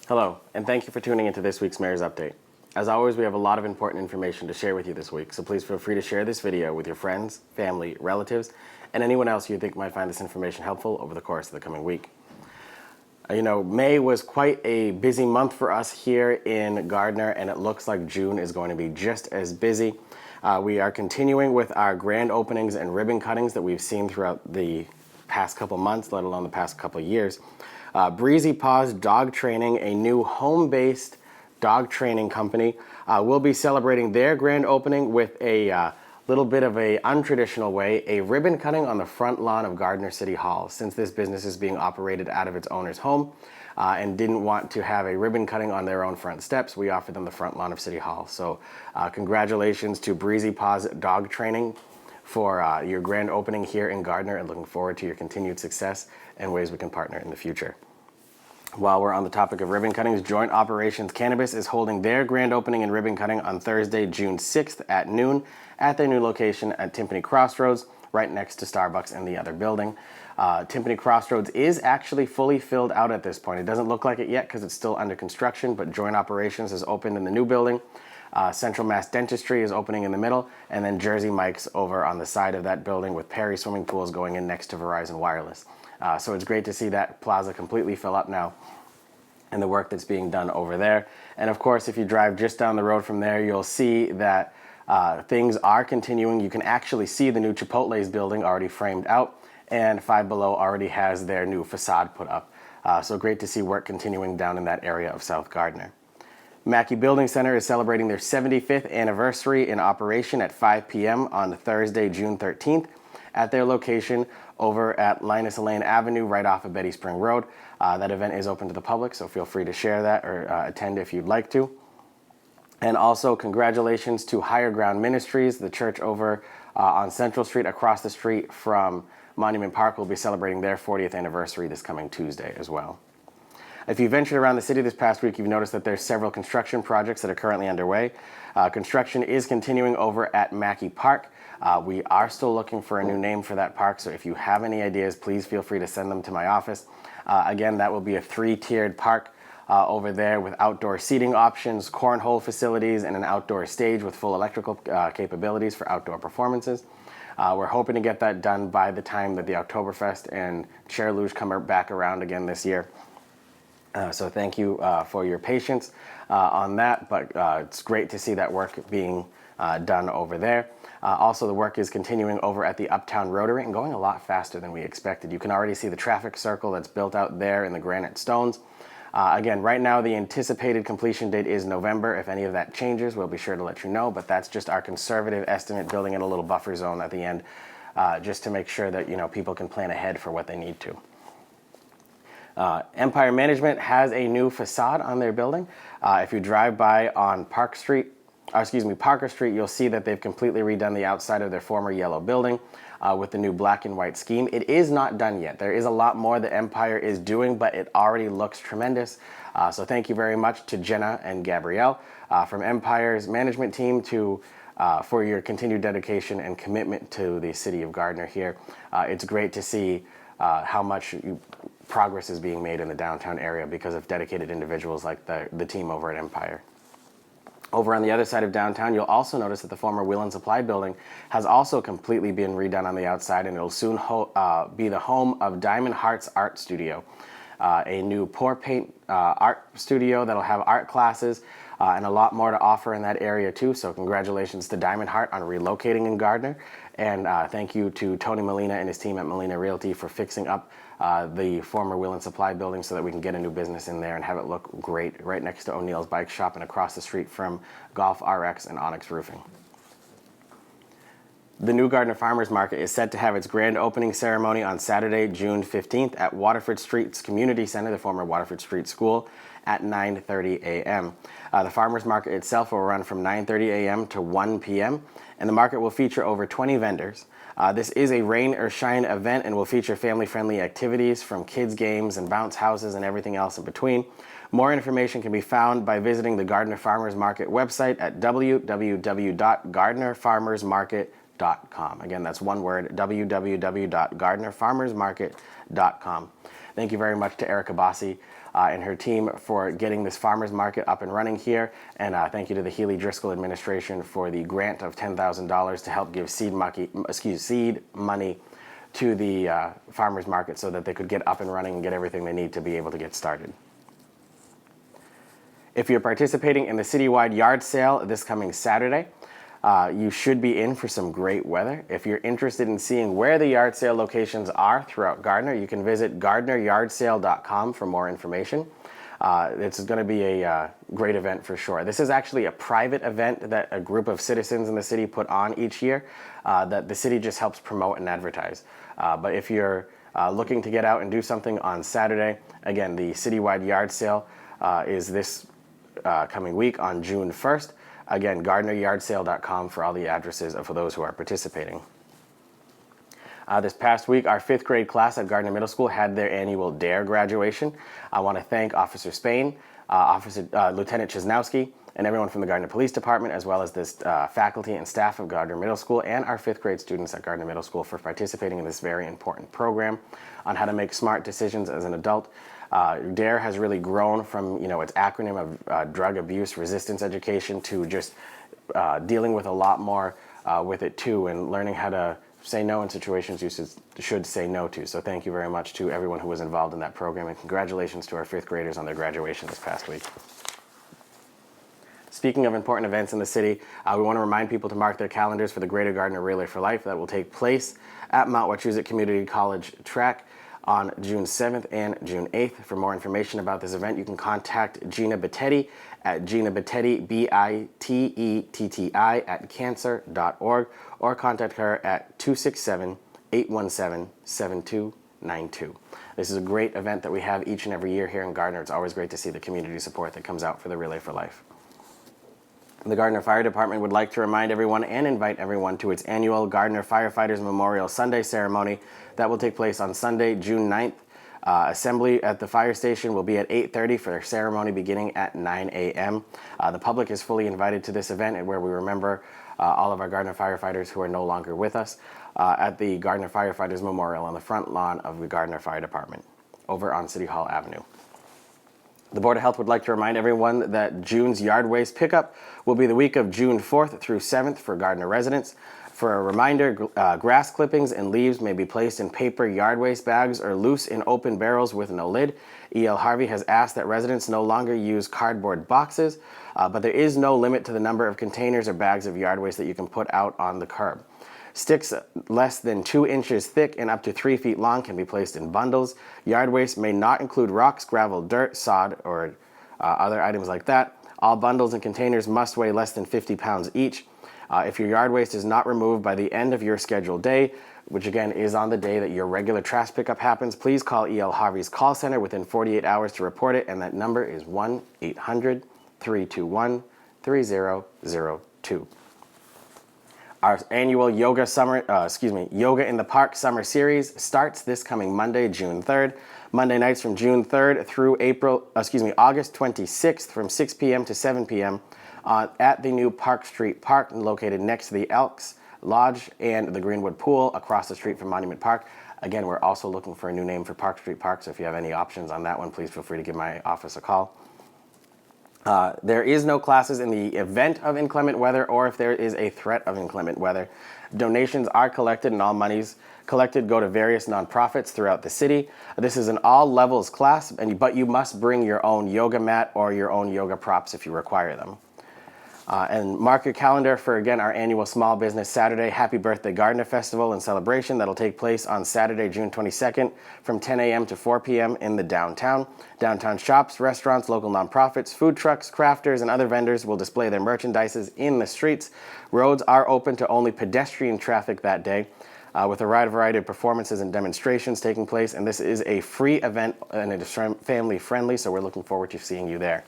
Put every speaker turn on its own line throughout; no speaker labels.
Hello, and thank you for tuning into this week's Mayor's Update. As always, we have a lot of important information to share with you this week, so please feel free to share this video with your friends, family, relatives, and anyone else you think might find this information helpful over the course of the coming week. May was quite a busy month for us here in Gardner, and it looks like June is going to be just as busy. We are continuing with our grand openings and ribbon cuttings that we've seen throughout the past couple months, let alone the past couple years. Breezy Paws Dog Training, a new home-based dog training company, will be celebrating their grand opening with a little bit of a untraditional way, a ribbon cutting on the front lawn of Gardner City Hall. Since this business is being operated out of its owner's home and didn't want to have a ribbon cutting on their own front steps, we offered them the front lawn of City Hall. So congratulations to Breezy Paws Dog Training for your grand opening here in Gardner, and looking forward to your continued success and ways we can partner in the future. While we're on the topic of ribbon cuttings, Joint Operations Cannabis is holding their grand opening and ribbon cutting on Thursday, June 6th at noon at their new location at Timpani Crossroads, right next to Starbucks in the other building. Timpani Crossroads is actually fully filled out at this point. It doesn't look like it yet because it's still under construction, but Joint Operations is opened in the new building. Central Mass Dentistry is opening in the middle, and then Jersey Mike's over on the side of that building with Perry swimming pools going in next to Verizon Wireless. So it's great to see that plaza completely fill up now and the work that's being done over there. And of course, if you drive just down the road from there, you'll see that things are continuing. You can actually see the new Chipotle's building already framed out, and Five Below already has their new facade put up. So great to see work continuing down in that area of South Gardner. Mackey Building Center is celebrating their 75th anniversary in operation at 5 p.m. on Thursday, June 13th at their location over at Linus Lane Avenue, right off of Betty Spring Road. That event is open to the public, so feel free to share that or attend if you'd like to. And also, congratulations to Higher Ground Ministries. The church over on Central Street, across the street from Monument Park, will be celebrating their 40th anniversary this coming Tuesday as well. If you ventured around the city this past week, you've noticed that there's several construction projects that are currently underway. Construction is continuing over at Mackey Park. We are still looking for a new name for that park, so if you have any ideas, please feel free to send them to my office. Again, that will be a 3-tiered park over there with outdoor seating options, cornhole facilities, and an outdoor stage with full electrical capabilities for outdoor performances. We're hoping to get that done by the time that the Oktoberfest and Chair Luge come back around again this year. So thank you for your patience on that, but it's great to see that work being done over there. Also, the work is continuing over at the Uptown Rotary and going a lot faster than we expected. You can already see the traffic circle that's built out there in the granite stones. Again, right now the anticipated completion date is November. If any of that changes, we'll be sure to let you know, but that's just our conservative estimate, building in a little buffer zone at the end, just to make sure that people can plan ahead for what they need to. Empire Management has a new facade on their building. If you drive by on Parker Street, you'll see that they've completely redone the outside of their former yellow building with the new black and white scheme. It is not done yet. There is a lot more that Empire is doing, but it already looks tremendous. So thank you very much to Jenna and Gabrielle from Empire's management team for your continued dedication and commitment to the city of Gardner here. It's great to see how much progress is being made in the downtown area because of dedicated individuals like the team over at Empire. Over on the other side of downtown, you'll also notice that the former Wheel and Supply building has also completely been redone on the outside, and it'll soon be the home of Diamond Hearts Art Studio, a new pour paint art studio that'll have art classes and a lot more to offer in that area too. So congratulations to Diamond Heart on relocating in Gardner, and thank you to Tony Molina and his team at Molina Realty for fixing up the former Wheel and Supply building so that we can get a new business in there and have it look great right next to O'Neill's Bike Shop and across the street from Golf RX and Onyx Roofing. The new Gardner Farmers Market is set to have its grand opening ceremony on Saturday, June 15th at Waterford Street's Community Center, the former Waterford Street School, at 9:30 a.m. The Farmers Market itself will run from 9:30 a.m. to 1 p.m., and the market will feature over 20 vendors. This is a rain or shine event and will feature family-friendly activities from kids' games and bounce houses and everything else in between. More information can be found by visiting the Gardner Farmers Market website at www.gardnerfarmersmarket.com. Again, that's one word, www.gardnerfarmersmarket.com. Thank you very much to Erica Bossi and her team for getting this farmers market up and running here. And thank you to the Healy Driscoll administration for the grant of $10,000 to help give seed money to the farmers market so that they could get up and running and get everything they need to be able to get started. If you're participating in the citywide yard sale this coming Saturday, you should be in for some great weather. If you're interested in seeing where the yard sale locations are throughout Gardner, you can visit gardneryardsale.com for more information. It's going to be a great event for sure. This is actually a private event that a group of citizens in the city put on each year that the city just helps promote and advertise. But if you're looking to get out and do something on Saturday, again, the citywide yard sale is this coming week on June 1st. Again, gardneryardsale.com for all the addresses for those who are participating. This past week, our 5th grade class at Gardner Middle School had their annual DARE graduation. I want to thank Officer Spain, Lieutenant Chisnowski, and everyone from the Gardner Police Department, as well as this faculty and staff of Gardner Middle School and our 5th grade students at Gardner Middle School for participating in this very important program on how to make smart decisions as an adult. DARE has really grown from, its acronym of drug abuse resistance education to just dealing with a lot more with it too, and learning how to say no in situations you should say no to. So thank you very much to everyone who was involved in that program, and congratulations to our 5th graders on their graduation this past week. Speaking of important events in the city, we want to remind people to mark their calendars for the Greater Gardner Relay for Life that will take place at Mount Wachusett Community College track on June 7th and June 8th. For more information about this event, you can contact Gina Bettetti at Gina Bettetti, Bettetti at cancer.org, or contact her at 267-817-7292. This is a great event that we have each and every year here in Gardner. It's always great to see the community support that comes out for the Relay for Life. The Gardner Fire Department would like to remind everyone and invite everyone to its annual Gardner Firefighters Memorial Sunday ceremony that will take place on Sunday, June 9th. Assembly at the fire station will be at 8:30 for their ceremony beginning at 9 a.m. The public is fully invited to this event, and where we remember all of our Gardner firefighters who are no longer with us at the Gardner Firefighters Memorial on the front lawn of the Gardner Fire Department over on City Hall Avenue. The Board of Health would like to remind everyone that June's yard waste pickup will be the week of June 4th through 7th for Gardner residents. For a reminder, grass clippings and leaves may be placed in paper yard waste bags or loose in open barrels with no lid. E.L. Harvey has asked that residents no longer use cardboard boxes, but there is no limit to the number of containers or bags of yard waste that you can put out on the curb. Sticks less than 2 inches thick and up to 3 feet long can be placed in bundles. Yard waste may not include rocks, gravel, dirt, sod, or other items like that. All bundles and containers must weigh less than 50 pounds each. If your yard waste is not removed by the end of your scheduled day, which again is on the day that your regular trash pickup happens, please call E.L. Harvey's call center within 48 hours to report it, and that number is 1-800-321-3002. Our annual Yoga in the Park Summer Series starts this coming Monday, June 3rd. Monday nights from June 3rd through August 26th from 6 p.m. to 7 p.m. At the new Park Street Park, located next to the Elks Lodge and the Greenwood Pool across the street from Monument Park. Again, we're also looking for a new name for Park Street Park, so if you have any options on that one, please feel free to give my office a call. There is no classes in the event of inclement weather or if there is a threat of inclement weather. Donations are collected and all monies collected go to various nonprofits throughout the city. This is an all levels class, but you must bring your own yoga mat or your own yoga props if you require them. And mark your calendar for, again, our annual Small Business Saturday Happy Birthday Gardner Festival and Celebration that'll take place on Saturday, June 22nd from 10 a.m. to 4 p.m. in the downtown. Downtown shops, restaurants, local nonprofits, food trucks, crafters, and other vendors will display their merchandises in the streets. Roads are open to only pedestrian traffic that day, with a wide variety of performances and demonstrations taking place. And this is a free event and it is family friendly, so we're looking forward to seeing you there.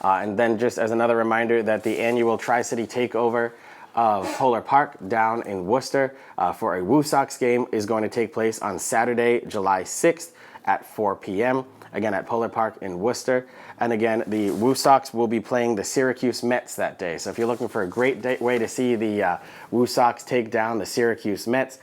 And then just as another reminder that the annual Tri-City Takeover of Polar Park down in Worcester for a Woo Sox game is going to take place on Saturday, July 6th at 4 p.m. again at Polar Park in Worcester. And again, the Woo Sox will be playing the Syracuse Mets that day. So if you're looking for a great way to see the Woo Sox take down the Syracuse Mets,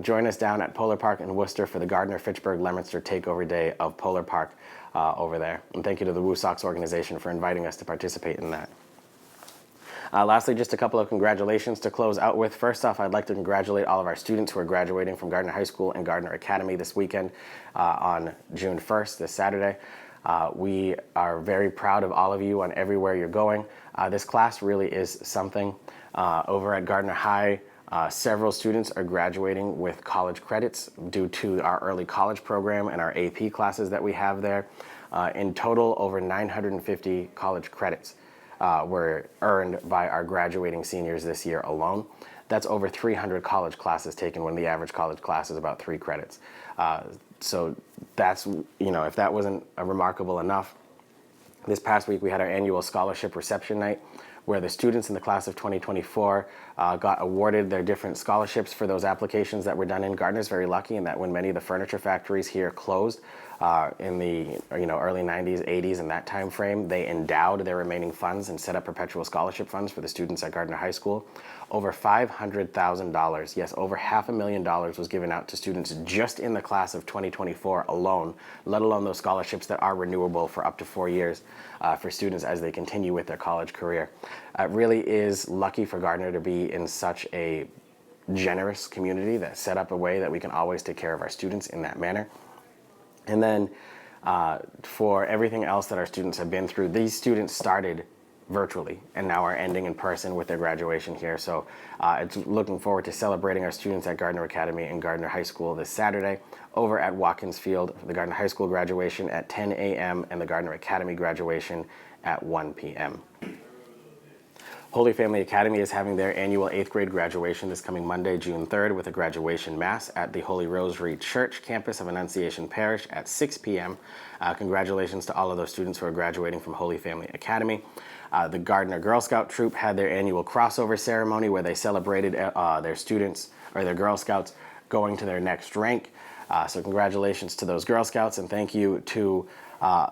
join us down at Polar Park in Worcester for the Gardner, Fitchburg, Leominster Takeover Day of Polar Park over there. And thank you to the Woo Sox organization for inviting us to participate in that. Lastly, just a couple of congratulations to close out with. First off, I'd like to congratulate all of our students who are graduating from Gardner High School and Gardner Academy this weekend on June 1st, this Saturday. We are very proud of all of you on everywhere you're going. This class really is something. Over at Gardner High, several students are graduating with college credits due to our early college program and our AP classes that we have there. In total, over 950 college credits were earned by our graduating seniors this year alone. That's over 300 college classes taken when the average college class is about 3 credits. So that's, if that wasn't remarkable enough, this past week we had our annual scholarship reception night where the students in the class of 2024 got awarded their different scholarships for those applications that were done in. Gardner's very lucky in that when many of the furniture factories here closed in the early 90s, 80s, in that time frame, they endowed their remaining funds and set up perpetual scholarship funds for the students at Gardner High School. Over $500,000, yes, over $500,000 was given out to students just in the class of 2024 alone, let alone those scholarships that are renewable for up to 4 years for students as they continue with their college career. It really is lucky for Gardner to be in such a generous community that set up a way that we can always take care of our students in that manner. And then for everything else that our students have been through, these students started virtually and now are ending in person with their graduation here. So it's looking forward to celebrating our students at Gardner Academy and Gardner High School this Saturday over at Watkins Field for the Gardner High School graduation at 10 a.m. and the Gardner Academy graduation at 1 p.m. Holy Family Academy is having their annual 8th grade graduation this coming Monday, June 3rd, with a graduation mass at the Holy Rosary Church campus of Annunciation Parish at 6 p.m. Congratulations to all of those students who are graduating from Holy Family Academy. The Gardner Girl Scout Troop had their annual crossover ceremony where they celebrated their students or their Girl Scouts going to their next rank. So congratulations to those Girl Scouts, and thank you to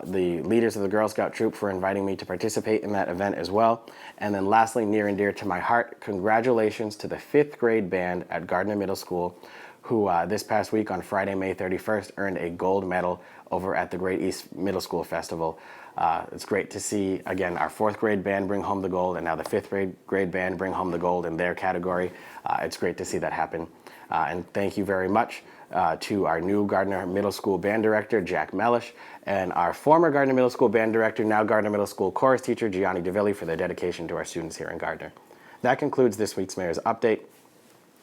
the leaders of the Girl Scout Troop for inviting me to participate in that event as well. And then lastly, near and dear to my heart, congratulations to the 5th grade band at Gardner Middle School who this past week on Friday, May 31st, earned a gold medal over at the Great East Middle School Festival. It's great to see, again, our 4th grade band bring home the gold and now the 5th grade band bring home the gold in their category. It's great to see that happen. And thank you very much to our new Gardner Middle School band director, Jack Mellish, and our former Gardner Middle School band director, now Gardner Middle School chorus teacher, Gianni DeVilli, for their dedication to our students here in Gardner. That concludes this week's Mayor's Update.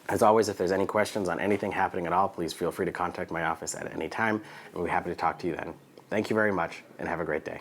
As always, if there's any questions on anything happening at all, please feel free to contact my office at any time, and we'll be happy to talk to you then. Thank you very much, and have a great day.